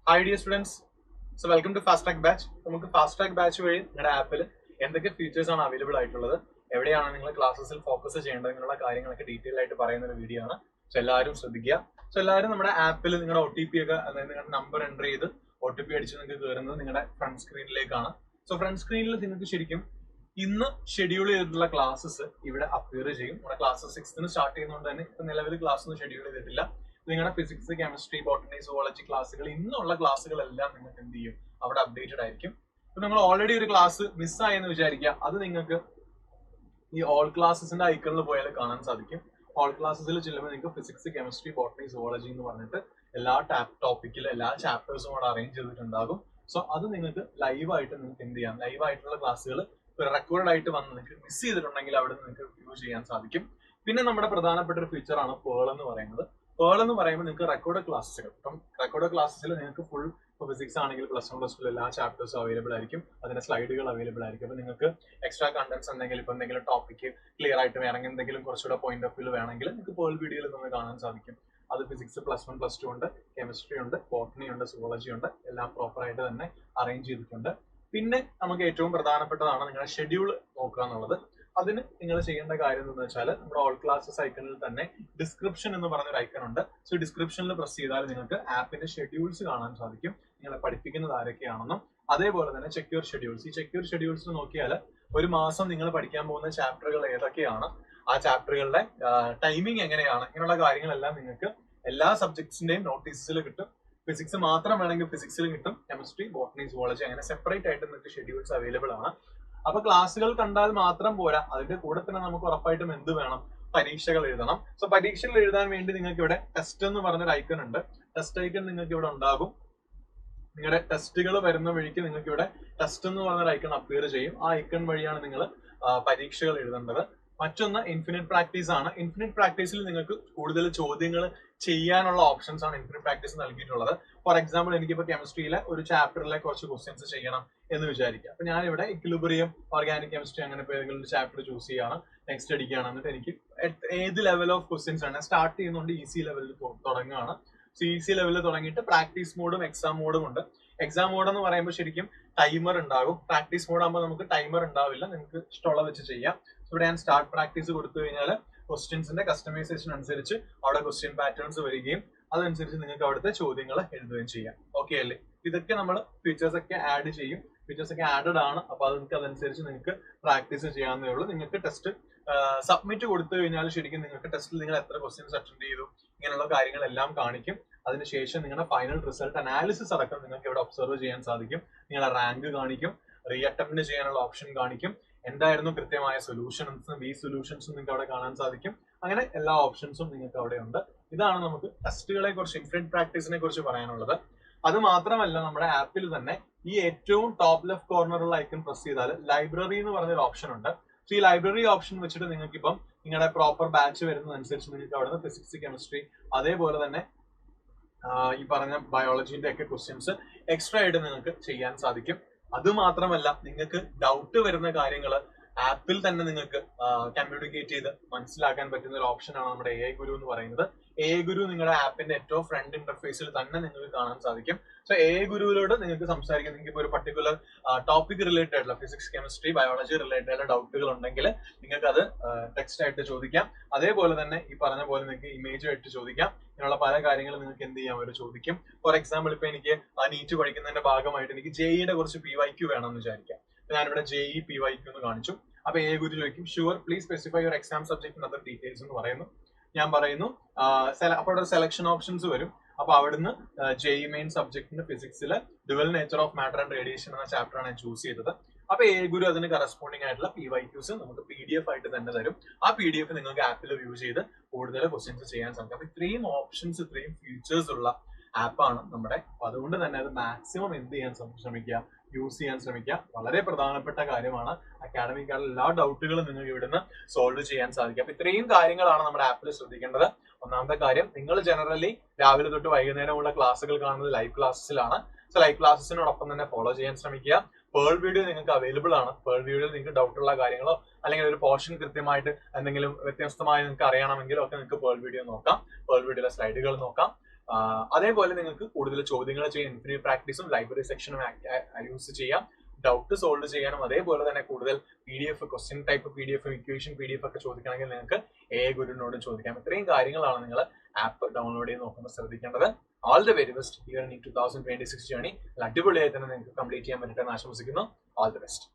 Hi dear students, so welcome to Fast Track Batch. നമുക്ക് fast track batch വഴി നിങ്ങളുടെ ആപ്പിൽ എന്തൊക്കെ ഫീച്ചേഴ്സ് ആണ് അവൈലബിൾ ആയിട്ടുള്ളത്, എവിടെയാണ് നിങ്ങൾ ക്ലാസ്സസിൽ ഫോക്കസ് ചെയ്യേണ്ടത് എന്നുള്ള കാര്യങ്ങളൊക്കെ ഡീറ്റെയിൽ ആയിട്ട് പറയുന്ന ഒരു വീഡിയോ ആണ്. സോ എല്ലാവരും ശ്രദ്ധിക്കുക. സോ എല്ലാവരും നമ്മുടെ ആപ്പിൽ നിങ്ങളുടെ OTP ഒക്കെ, അതായത് നിങ്ങളുടെ നമ്പർ എൻ്റർ ചെയ്ത് OTP അടിച്ച് നിങ്ങൾക്ക് കയറുന്നത് നിങ്ങളുടെ ഫ്രണ്ട് സ്ക്രീനിലേക്കാണ്. സോ ഫ്രണ്ട് സ്ക്രീനിൽ നിങ്ങൾക്ക് ശരിക്കും ഇന്ന് ഷെഡ്യൂൾ ചെയ്തിട്ടുള്ള ക്ലാസ്സസ് ഇവിടെ അപ്പിയർ ചെയ്യും. നമ്മുടെ ക്ലാസ് 6th സ്റ്റാർട്ട് ചെയ്യുന്നതുകൊണ്ട് തന്നെ ഇപ്പൊ നിലവിൽ ക്ലാസ് ഒന്നും ഷെഡ്യൂൾ ചെയ്തിട്ടില്ല. നിങ്ങളുടെ ഫിസിക്സ്, കെമിസ്ട്രി, ബോട്ടണി, സുവോളജി ക്ലാസ്സുകൾ, ഇന്നുള്ള ക്ലാസ്സുകളെല്ലാം നിങ്ങൾക്ക് എന്ത് ചെയ്യും, അവിടെ അപ്ഡേറ്റഡ് ആയിരിക്കും. ഇപ്പൊ നിങ്ങൾ ഓൾറെഡി ഒരു ക്ലാസ് മിസ്സായെന്ന് വിചാരിക്കുക, അത് നിങ്ങൾക്ക് ഈ ഓൾ ക്ലാസ്സസിന്റെ ഐക്കണിൽ പോയാൽ കാണാൻ സാധിക്കും. ഓൾ ക്ലാസ്സസിൽ ചെല്ലുമ്പോൾ നിങ്ങൾക്ക് ഫിസിക്സ്, കെമിസ്ട്രി, ബോട്ടണി, സുവോളജി എന്ന് പറഞ്ഞിട്ട് എല്ലാ ടോപ്പിക്കിലും എല്ലാ ചാപ്റ്റേഴ്സും അവിടെ അറേഞ്ച് ചെയ്തിട്ടുണ്ടാകും. സോ അത് നിങ്ങൾക്ക് ലൈവായിട്ട് നിങ്ങൾക്ക് എന്ത് ചെയ്യാം, ലൈവായിട്ടുള്ള ക്ലാസ്സുകൾ റെക്കോർഡ് ആയിട്ട് വന്ന് നിങ്ങൾക്ക് മിസ് ചെയ്തിട്ടുണ്ടെങ്കിൽ അവിടെ നിങ്ങൾക്ക് വ്യൂ ചെയ്യാൻ സാധിക്കും. പിന്നെ നമ്മുടെ പ്രധാനപ്പെട്ട ഒരു ഫീച്ചർ ആണ് പേൾ എന്ന് പറയുന്നത്. പേൾ എന്ന് പറയുമ്പോൾ നിങ്ങൾക്ക് റെക്കോർഡ് ക്ലാസ്സുകൾ, ഇപ്പം റെക്കോർഡ് ക്ലാസ്സിൽ നിങ്ങൾക്ക് ഫുൾ ഫിസിക്സ് ആണെങ്കിൽ +1 +2 എല്ലാ ചാപ്റ്റേഴ്സും അവൈലബിൾ ആയിരിക്കും. അതിന്റെ സ്ലൈഡുകൾ അവൈലബിൾ ആയിരിക്കും. അപ്പൊ നിങ്ങൾക്ക് എക്സ്ട്രാ കണ്ടന്റ്സ് എന്തെങ്കിലും, ഇപ്പൊ എന്തെങ്കിലും ടോപ്പിക്ക് ക്ലിയർ ആയിട്ട് വേണമെങ്കിൽ, എന്തെങ്കിലും കുറച്ചുകൂടെ പോയിന്റ് ഓഫ് വ്യൂ വേണമെങ്കിൽ നിങ്ങൾക്ക് പേൾ വീഡിയോയിൽ നമുക്ക് കാണാൻ സാധിക്കും. അത് ഫിസിക്സ് +1 +2 ഉണ്ട്, കെമിസ്ട്രി ഉണ്ട്, ബോട്ടണി ഉണ്ട്, സുവോളജി ഉണ്ട്, എല്ലാം പ്രോപ്പർ ആയിട്ട് തന്നെ അറേഞ്ച് ചെയ്തിട്ടുണ്ട്. പിന്നെ നമുക്ക് ഏറ്റവും പ്രധാനപ്പെട്ടതാണ് നിങ്ങളുടെ ഷെഡ്യൂൾ നോക്കുക എന്നുള്ളത്. അതിന് നിങ്ങൾ ചെയ്യേണ്ട കാര്യം എന്താണെന്ന് വെച്ചാൽ, നമ്മുടെ ഓൾ ക്ലാസ്സസ് ഐക്കണിൽ തന്നെ ഡിസ്ക്രിപ്ഷൻ എന്ന് പറഞ്ഞൊരു ഐക്കൺ ഉണ്ട്. സോ ഡിസ്ക്രിപ്ഷനിൽ പ്രസ് ചെയ്താൽ നിങ്ങൾക്ക് ആപ്പിന്റെ ഷെഡ്യൂൾസ് കാണാൻ സാധിക്കും, നിങ്ങളെ പഠിപ്പിക്കുന്നത് ആരൊക്കെയാണെന്നും. അതേപോലെ തന്നെ ചെക്യൂർ ഷെഡ്യൂൾസ്, ഈ ചെക്യൂർ ഷെഡ്യൂൾസ് നോക്കിയാൽ ഒരു മാസം നിങ്ങൾ പഠിക്കാൻ പോകുന്ന ചാപ്റ്ററുകൾ ഏതൊക്കെയാണ്, ആ ചാപ്റ്ററുകളുടെ ടൈമിംഗ് എങ്ങനെയാണ്, ഇങ്ങനെയുള്ള കാര്യങ്ങളെല്ലാം നിങ്ങൾക്ക് എല്ലാ സബ്ജക്ട്സിന്റെയും നോട്ടീസിൽ കിട്ടും. ഫിസിക്സ് മാത്രം വേണമെങ്കിൽ ഫിസിക്സിൽ കിട്ടും, കെമിസ്ട്രി, ബോട്ടണി, സുവോളജി അങ്ങനെ സെപ്പറേറ്റ് ആയിട്ട് നിങ്ങൾക്ക് ഷെഡ്യൂൾസ് അവൈലബിൾ ആണ്. അപ്പൊ ക്ലാസ്സുകൾ കണ്ടാൽ മാത്രം പോരാ, അതിന്റെ കൂടെ തന്നെ നമുക്ക് ഉറപ്പായിട്ടും എന്ത് വേണം, പരീക്ഷകൾ എഴുതണം. സോ പരീക്ഷകൾ എഴുതാൻ വേണ്ടി നിങ്ങൾക്ക് ഇവിടെ ടെസ്റ്റ് എന്ന് പറഞ്ഞൊരു ഐക്കൺ ഉണ്ട്. ടെസ്റ്റ് ഐക്കൺ നിങ്ങൾക്ക് ഇവിടെ ഉണ്ടാകും. നിങ്ങളുടെ ടെസ്റ്റുകൾ വരുന്ന വഴിക്ക് നിങ്ങൾക്ക് ഇവിടെ ടെസ്റ്റ് എന്ന് പറഞ്ഞൊരു ഐക്കൺ അപ്പിയർ ചെയ്യും. ആ ഐക്കൺ വഴിയാണ് നിങ്ങൾ പരീക്ഷകൾ എഴുതേണ്ടത്. മറ്റൊന്ന് ഇൻഫിനിറ്റ് പ്രാക്ടീസ് ആണ്. ഇൻഫിനിറ്റ് പ്രാക്ടീസിൽ നിങ്ങൾക്ക് കൂടുതൽ ചോദ്യങ്ങൾ ചെയ്യാനുള്ള ഓപ്ഷൻസ് ആണ് ഇൻഫിനിറ്റ് പ്രാക്ടീസ് നൽകിയിട്ടുള്ളത്. ഫോർ എക്സാമ്പിൾ, എനിക്കിപ്പോൾ കെമിസ്ട്രിയിലെ ഒരു ചാപ്റ്ററിലെ കുറച്ച് ക്വസ്റ്റ്യൻസ് ചെയ്യണം എന്ന് വിചാരിക്കുക. അപ്പൊ ഞാനിവിടെ ഇക്വിലിബ്രിയം, ഓർഗാനിക് കെമിസ്ട്രി അങ്ങനെ ഏതെങ്കിലും ഒരു ചാപ്റ്റർ ചൂസ് ചെയ്യാണ്, നെക്സ്റ്റ് അടിക്കുകയാണ്. എന്നിട്ട് എനിക്ക് ഏത് ലെവൽ ഓഫ് ക്വസ്റ്റ്യൻസ് ആണ് സ്റ്റാർട്ട് ചെയ്യുന്നുണ്ട്, ഈസി ലെവലിൽ തുടങ്ങുകയാണ്. സോ ഈസി ലെവലിൽ തുടങ്ങിയിട്ട് പ്രാക്ടീസ് മോഡും എക്സാം മോഡും ഉണ്ട്. എക്സാം മോഡ് എന്ന് പറയുമ്പോൾ ശരിക്കും ടൈമർ ഉണ്ടാകും. പ്രാക്ടീസ് മോഡ് ആകുമ്പോൾ നമുക്ക് ടൈമർ ഉണ്ടാവില്ല, നിങ്ങൾക്ക് ഇഷ്ടമുള്ള വെച്ച് ചെയ്യാം. ഇവിടെ ഞാൻ സ്റ്റാർട്ട് പ്രാക്ടീസ് കൊടുത്തു കഴിഞ്ഞാൽ ക്വസ്റ്റ്യൻസിന്റെ കസ്റ്റമൈസേഷൻ അനുസരിച്ച് അവിടെ ക്വസ്റ്റ്യൻ പാറ്റേൺസ് വരികയും അതനുസരിച്ച് നിങ്ങൾക്ക് അവിടുത്തെ ചോദ്യങ്ങൾ എഴുതുകയും ചെയ്യാം. ഓക്കെ അല്ലേ? ഇതൊക്കെ നമ്മൾ ഫീച്ചേഴ്സ് ഒക്കെ ആഡ് ചെയ്യും. ഫീച്ചേഴ്സ് ഒക്കെ ആഡഡ് ആണ്. അപ്പൊ അതനുസരിച്ച് നിങ്ങൾക്ക് പ്രാക്ടീസ് ചെയ്യാവുന്നേ ഉള്ളൂ. നിങ്ങൾക്ക് ടെസ്റ്റ് സബ്മിറ്റ് കൊടുത്തു കഴിഞ്ഞാൽ ശരിക്കും നിങ്ങൾക്ക് ടെസ്റ്റിൽ നിങ്ങൾ എത്ര ക്വസ്റ്റ്യൻസ് അറ്റൻഡ് ചെയ്തു ഇങ്ങനെയുള്ള കാര്യങ്ങളെല്ലാം കാണിക്കും. അതിനുശേഷം നിങ്ങളുടെ ഫൈനൽ റിസൾട്ട് അനാലിസിസ് അടക്കം നിങ്ങൾക്ക് ഇവിടെ ഒബ്സർവ് ചെയ്യാൻ സാധിക്കും. നിങ്ങളുടെ റാങ്ക് കാണിക്കും, റീ അറ്റംപ്റ്റ് ചെയ്യാനുള്ള ഓപ്ഷൻ കാണിക്കും, എന്തായിരുന്നു കൃത്യമായ സൊല്യൂഷൻസും ഈ സൊല്യൂഷൻസും നിങ്ങൾക്ക് അവിടെ കാണാൻ സാധിക്കും. അങ്ങനെ എല്ലാ ഓപ്ഷൻസും നിങ്ങൾക്ക് അവിടെ ഉണ്ട്. ഇതാണ് നമുക്ക് ടെസ്റ്റുകളെ കുറിച്ച്, ഇൻഫിനിറ്റ് പ്രാക്ടീസിനെ കുറിച്ച് പറയാനുള്ളത്. അത് മാത്രമല്ല, നമ്മുടെ ആപ്പിൽ തന്നെ ഈ ഏറ്റവും ടോപ്പ് ലെഫ്റ്റ് കോർണറുള്ള ഐക്കൺ പ്രസ് ചെയ്താൽ ലൈബ്രറി എന്ന് പറഞ്ഞൊരു ഓപ്ഷൻ ഉണ്ട്. സോ ഈ ലൈബ്രറി ഓപ്ഷൻ വെച്ചിട്ട് നിങ്ങൾക്ക് ഇപ്പം നിങ്ങളുടെ പ്രോപ്പർ ബാച്ച് വരുന്നതനുസരിച്ച് നിങ്ങൾക്ക് അവിടെ നിന്ന് ഫിസിക്സ്, കെമിസ്ട്രി, അതേപോലെ തന്നെ ഈ പറഞ്ഞ ബയോളജിന്റെ ഒക്കെ ക്വസ്റ്റ്യൻസ് എക്സ്ട്രാ ആയിട്ട് നിങ്ങൾക്ക് ചെയ്യാൻ സാധിക്കും. അത് മാത്രമല്ല, നിങ്ങൾക്ക് ഡൗട്ട് വരുന്ന കാര്യങ്ങൾ ആപ്പിൽ തന്നെ നിങ്ങൾക്ക് കമ്മ്യൂണിക്കേറ്റ് ചെയ്ത് മനസ്സിലാക്കാൻ പറ്റുന്ന ഒരു ഓപ്ഷനാണ് നമ്മുടെ AI ഗുരു എന്ന് പറയുന്നത്. AI ഗുരു നിങ്ങളുടെ ആപ്പിന്റെ ഏറ്റവും ഫ്രണ്ട് ഇന്റർഫേസിൽ തന്നെ നിങ്ങൾക്ക് കാണാൻ സാധിക്കും. സോ AI ഗുരുവിലോട് നിങ്ങൾക്ക് സംസാരിക്കാം. നിങ്ങൾക്ക് ഇപ്പോൾ ഒരു പർട്ടിക്കുലർ ടോപ്പിക് റിലേറ്റഡ് ആയിട്ടുള്ള ഫിസിക്സ്, കെമിസ്ട്രി, ബയോളജി റിലേറ്റഡ് ആയിട്ടുള്ള ഡൗട്ടുകൾ ഉണ്ടെങ്കിൽ നിങ്ങൾക്ക് അത് ടെക്സ്റ്റ് ആയിട്ട് ചോദിക്കാം. അതേപോലെ തന്നെ ഈ പറഞ്ഞ പോലെ നിങ്ങൾക്ക് ഇമേജ് ആയിട്ട് ചോദിക്കാം. ഇങ്ങനെയുള്ള പല കാര്യങ്ങളും നിങ്ങൾക്ക് എന്ത് ചെയ്യാൻ അവർ ചോദിക്കും. ഫോർ എക്സാമ്പിൾ, ഇപ്പൊ എനിക്ക് നീറ്റ് പഠിക്കുന്നതിന്റെ ഭാഗമായിട്ട് എനിക്ക് JEE കുറച്ച് PYQ വേണമെന്ന് വിചാരിക്കാം. ഞാനിവിടെ JEE PYQ എന്ന് കാണിച്ചു. അപ്പൊ AI ഗുരു ചോദിക്കും, sure please specify your exam subject and other details എന്ന് പറയുന്നു. ഞാൻ പറയുന്നു, അപ്പോൾ അവിടെ സെലക്ഷൻ ഓപ്ഷൻസ് വരും. അപ്പൊ അവിടുന്ന് JEE മെയിൻ സബ്ജക്ടിന്റെ ഫിസിക്സിലെ dual nature of matter and radiation എന്ന ചാപ്റ്റർ ആണ് ഞാൻ ചൂസ് ചെയ്തത്. അപ്പൊ AI ഗുരു അതിന് കറസ്പോണ്ടിങ് ആയിട്ടുള്ള PYQs നമുക്ക് PDF ആയിട്ട് തന്നെ തരും. ആ PDF നിങ്ങൾക്ക് ആപ്പിൽ വ്യൂ ചെയ്ത് കൂടുതൽ ക്വസ്റ്റ്യൻസ് ചെയ്യാൻ സാധിക്കും. അപ്പൊ ഇത്രയും ഓപ്ഷൻസ്, ഇത്രയും ഫീച്ചേഴ്സ് ഉള്ള ആപ്പാണ് നമ്മുടെ. അപ്പൊ അതുകൊണ്ട് തന്നെ അത് മാക്സിമം എന്ത് ചെയ്യാൻ ശ്രമിക്കുക, യൂസ് ചെയ്യാൻ ശ്രമിക്കുക. വളരെ പ്രധാനപ്പെട്ട കാര്യമാണ്. അക്കാഡമിക്കായുള്ള എല്ലാ ഡൗട്ടുകളും നിങ്ങൾക്ക് ഇവിടുന്ന് സോൾവ് ചെയ്യാൻ സാധിക്കും. അപ്പൊ ഇത്രയും കാര്യങ്ങളാണ് നമ്മുടെ ആപ്പിൽ ശ്രദ്ധിക്കേണ്ടത്. ഒന്നാമത്തെ കാര്യം, നിങ്ങൾ ജനറലി രാവിലെ തൊട്ട് വൈകുന്നേരമുള്ള ക്ലാസ്സുകൾ കാണുന്നത് ലൈവ് ക്ലാസ്സസിലാണ്. സോ ലൈവ് ക്ലാസ്സസിനോടൊപ്പം തന്നെ ഫോളോ ചെയ്യാൻ ശ്രമിക്കുക. പേൾ വീഡിയോ നിങ്ങൾക്ക് അവൈലബിൾ ആണ്. പേൾ വീഡിയോയിൽ നിങ്ങൾക്ക് ഡൗട്ടുള്ള കാര്യങ്ങളോ അല്ലെങ്കിൽ ഒരു പോർഷൻ കൃത്യമായിട്ട് എന്തെങ്കിലും വ്യത്യസ്തമായി നിങ്ങൾക്ക് അറിയണമെങ്കിലോ ഒക്കെ നിങ്ങൾക്ക് പേൾ വീഡിയോ നോക്കാം. പേൾ വീഡിയോയിലെ സ്ലൈഡുകൾ നോക്കാം. അതേപോലെ നിങ്ങൾക്ക് കൂടുതൽ ചോദ്യങ്ങൾ ചെയ്യാൻ ഇൻഫിനിറ്റ് പ്രാക്ടീസും ലൈബ്രറി സെക്ഷനും യൂസ് ചെയ്യാം. ഡൗട്ട് സോൾവ് ചെയ്യാനും അതേപോലെ തന്നെ കൂടുതൽ PDF, question type PDF, equation PDF ഒക്കെ ചോദിക്കണമെങ്കിൽ നിങ്ങൾക്ക് AI ഗുരുവിനോട് ചോദിക്കാം. ഇത്രയും കാര്യങ്ങളാണ് നിങ്ങൾ ആപ്പ് ഡൗൺലോഡ് ചെയ്ത് നോക്കുമ്പോൾ ശ്രദ്ധിക്കേണ്ടത്. All the very best. Year in 2026 journey അടിപൊളിയായി തന്നെ നിങ്ങൾക്ക് കംപ്ലീറ്റ് ചെയ്യാൻ പറ്റട്ടെ എന്ന് ആശംസിക്കുന്നു. All the best.